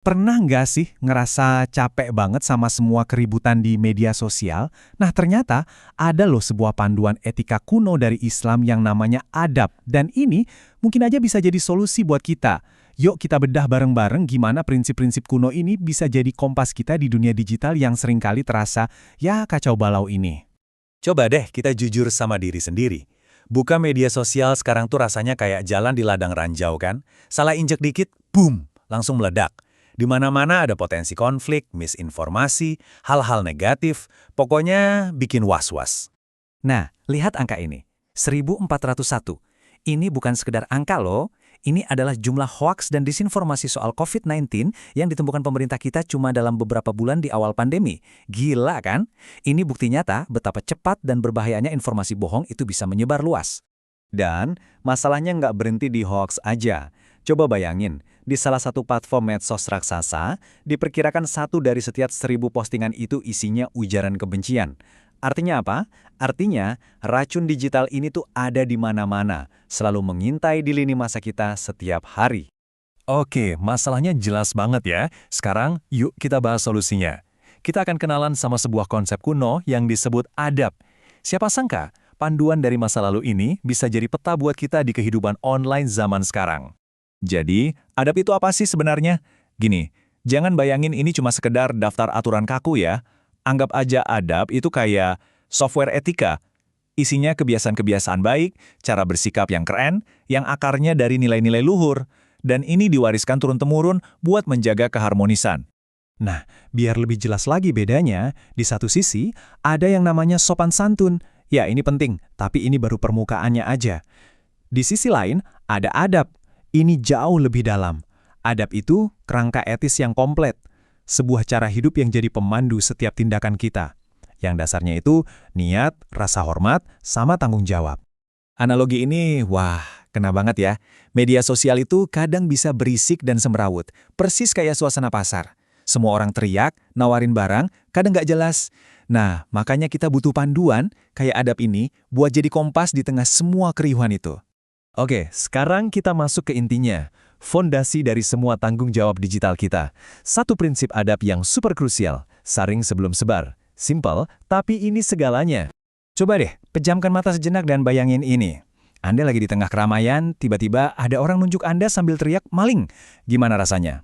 Pernah nggak sih ngerasa capek banget sama semua keributan di media sosial? Nah, ternyata ada loh sebuah panduan etika kuno dari Islam yang namanya adab. Dan ini mungkin aja bisa jadi solusi buat kita. Yuk kita bedah bareng-bareng gimana prinsip-prinsip kuno ini bisa jadi kompas kita di dunia digital yang seringkali terasa, ya kacau balau ini. Coba deh kita jujur sama diri sendiri. Buka media sosial sekarang tuh rasanya kayak jalan di ladang ranjau kan? Salah injek dikit, boom, langsung meledak. Di mana-mana ada potensi konflik, misinformasi, hal-hal negatif, pokoknya bikin was-was. Nah, lihat angka ini. 1401. Ini bukan sekedar angka loh. Ini adalah jumlah hoaks dan disinformasi soal COVID-19 yang ditemukan pemerintah kita cuma dalam beberapa bulan di awal pandemi. Gila kan? Ini bukti nyata betapa cepat dan berbahayanya informasi bohong itu bisa menyebar luas. Dan masalahnya nggak berhenti di hoax aja. Coba bayangin, di salah satu platform medsos raksasa, diperkirakan 1 dari setiap 1.000 postingan itu isinya ujaran kebencian. Artinya apa? Artinya, racun digital ini tuh ada di mana-mana, selalu mengintai di lini masa kita setiap hari. Oke, masalahnya jelas banget ya. Sekarang, yuk kita bahas solusinya. Kita akan kenalan sama sebuah konsep kuno yang disebut adab. Siapa sangka, panduan dari masa lalu ini bisa jadi peta buat kita di kehidupan online zaman sekarang. Jadi, adab itu apa sih sebenarnya? Gini, jangan bayangin ini cuma sekedar daftar aturan kaku ya. Anggap aja adab itu kayak software etika. Isinya kebiasaan-kebiasaan baik, cara bersikap yang keren, yang akarnya dari nilai-nilai luhur. Dan ini diwariskan turun-temurun buat menjaga keharmonisan. Nah, biar lebih jelas lagi bedanya, di satu sisi ada yang namanya sopan santun. Ya, ini penting, tapi ini baru permukaannya aja. Di sisi lain, ada adab. Ini jauh lebih dalam. Adab itu kerangka etis yang komplet. Sebuah cara hidup yang jadi pemandu setiap tindakan kita. Yang dasarnya itu niat, rasa hormat, sama tanggung jawab. Analogi ini, wah, kena banget ya. Media sosial itu kadang bisa berisik dan semrawut, persis kayak suasana pasar. Semua orang teriak, nawarin barang, kadang nggak jelas. Nah, makanya kita butuh panduan, kayak adab ini, buat jadi kompas di tengah semua keriuhan itu. Oke, sekarang kita masuk ke intinya. Fondasi dari semua tanggung jawab digital kita. Satu prinsip adab yang super krusial, saring sebelum sebar. Simple, tapi ini segalanya. Coba deh, pejamkan mata sejenak dan bayangin ini. Anda lagi di tengah keramaian, tiba-tiba ada orang nunjuk Anda sambil teriak, maling. Gimana rasanya?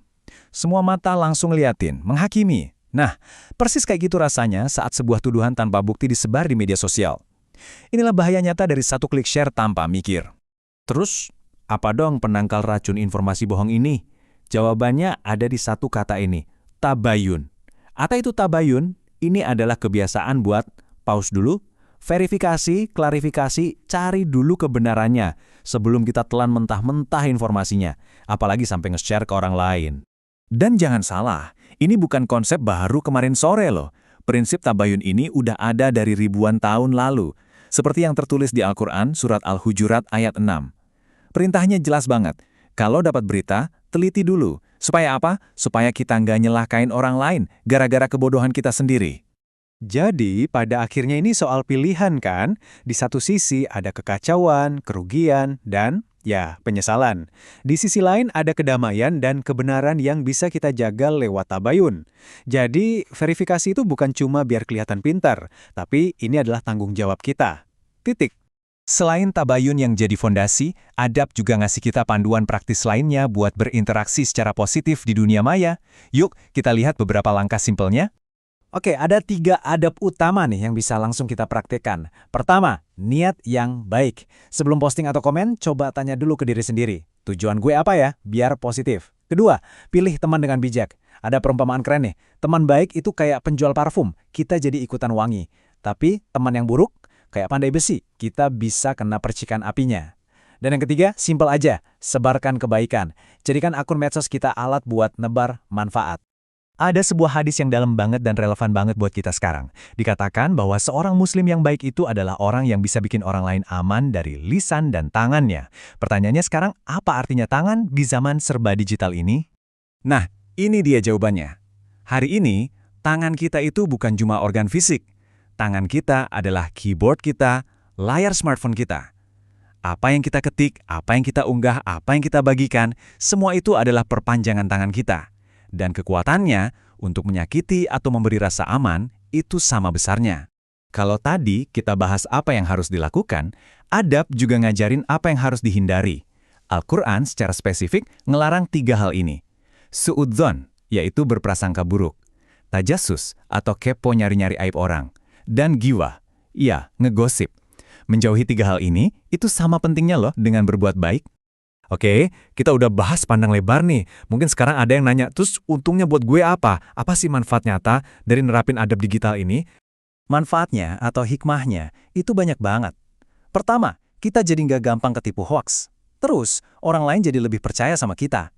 Semua mata langsung liatin, menghakimi. Nah, persis kayak gitu rasanya saat sebuah tuduhan tanpa bukti disebar di media sosial. Inilah bahaya nyata dari satu klik share tanpa mikir. Terus, apa dong penangkal racun informasi bohong ini? Jawabannya ada di satu kata ini, tabayun. Apa itu tabayun? Ini adalah kebiasaan buat pause dulu, verifikasi, klarifikasi, cari dulu kebenarannya sebelum kita telan mentah-mentah informasinya, apalagi sampai nge-share ke orang lain. Dan jangan salah, ini bukan konsep baru kemarin sore loh. Prinsip tabayun ini udah ada dari ribuan tahun lalu, seperti yang tertulis di Al-Quran surat Al-Hujurat ayat 6. Perintahnya jelas banget. Kalau dapat berita, teliti dulu. Supaya apa? Supaya kita nggak nyelakain orang lain gara-gara kebodohan kita sendiri. Jadi, pada akhirnya ini soal pilihan kan? Di satu sisi ada kekacauan, kerugian, dan, ya, penyesalan. Di sisi lain ada kedamaian dan kebenaran yang bisa kita jaga lewat tabayun. Jadi, verifikasi itu bukan cuma biar kelihatan pintar, tapi ini adalah tanggung jawab kita. Titik. Selain tabayun yang jadi fondasi, adab juga ngasih kita panduan praktis lainnya buat berinteraksi secara positif di dunia maya. Yuk, kita lihat beberapa langkah simpelnya. Oke, ada 3 adab utama nih yang bisa langsung kita praktekkan. Pertama, niat yang baik. Sebelum posting atau komen, coba tanya dulu ke diri sendiri. Tujuan gue apa ya? Biar positif. Kedua, pilih teman dengan bijak. Ada perumpamaan keren nih. Teman baik itu kayak penjual parfum. Kita jadi ikutan wangi. Tapi teman yang buruk, kayak pandai besi, kita bisa kena percikan apinya. Dan yang ketiga, simpel aja. Sebarkan kebaikan. Jadikan akun medsos kita alat buat nebar manfaat. Ada sebuah hadis yang dalam banget dan relevan banget buat kita sekarang. Dikatakan bahwa seorang muslim yang baik itu adalah orang yang bisa bikin orang lain aman dari lisan dan tangannya. Pertanyaannya sekarang, apa artinya tangan di zaman serba digital ini? Nah, ini dia jawabannya. Hari ini, tangan kita itu bukan cuma organ fisik. Tangan kita adalah keyboard kita, layar smartphone kita. Apa yang kita ketik, apa yang kita unggah, apa yang kita bagikan, semua itu adalah perpanjangan tangan kita. Dan kekuatannya untuk menyakiti atau memberi rasa aman itu sama besarnya. Kalau tadi kita bahas apa yang harus dilakukan, adab juga ngajarin apa yang harus dihindari. Al-Quran secara spesifik ngelarang 3 hal ini. Su'udzon, yaitu berprasangka buruk. Tajassus, atau kepo nyari-nyari aib orang. Dan giwah, ya, ngegosip. Menjauhi 3 hal ini, itu sama pentingnya loh dengan berbuat baik. Oke, kita udah bahas pandang lebar nih. Mungkin sekarang ada yang nanya, terus untungnya buat gue apa? Apa sih manfaat nyata dari nerapin adab digital ini? Manfaatnya atau hikmahnya itu banyak banget. Pertama, kita jadi nggak gampang ketipu hoax. Terus, orang lain jadi lebih percaya sama kita.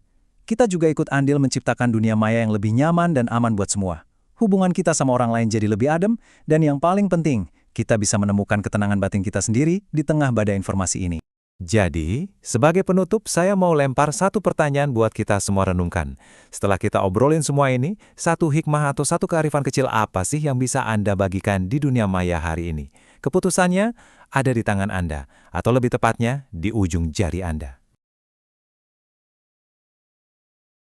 Kita juga ikut andil menciptakan dunia maya yang lebih nyaman dan aman buat semua. Hubungan kita sama orang lain jadi lebih adem, dan yang paling penting, kita bisa menemukan ketenangan batin kita sendiri di tengah badai informasi ini. Jadi, sebagai penutup, saya mau lempar satu pertanyaan buat kita semua renungkan. Setelah kita obrolin semua ini, satu hikmah atau satu kearifan kecil apa sih yang bisa Anda bagikan di dunia maya hari ini? Keputusannya ada di tangan Anda, atau lebih tepatnya, di ujung jari Anda.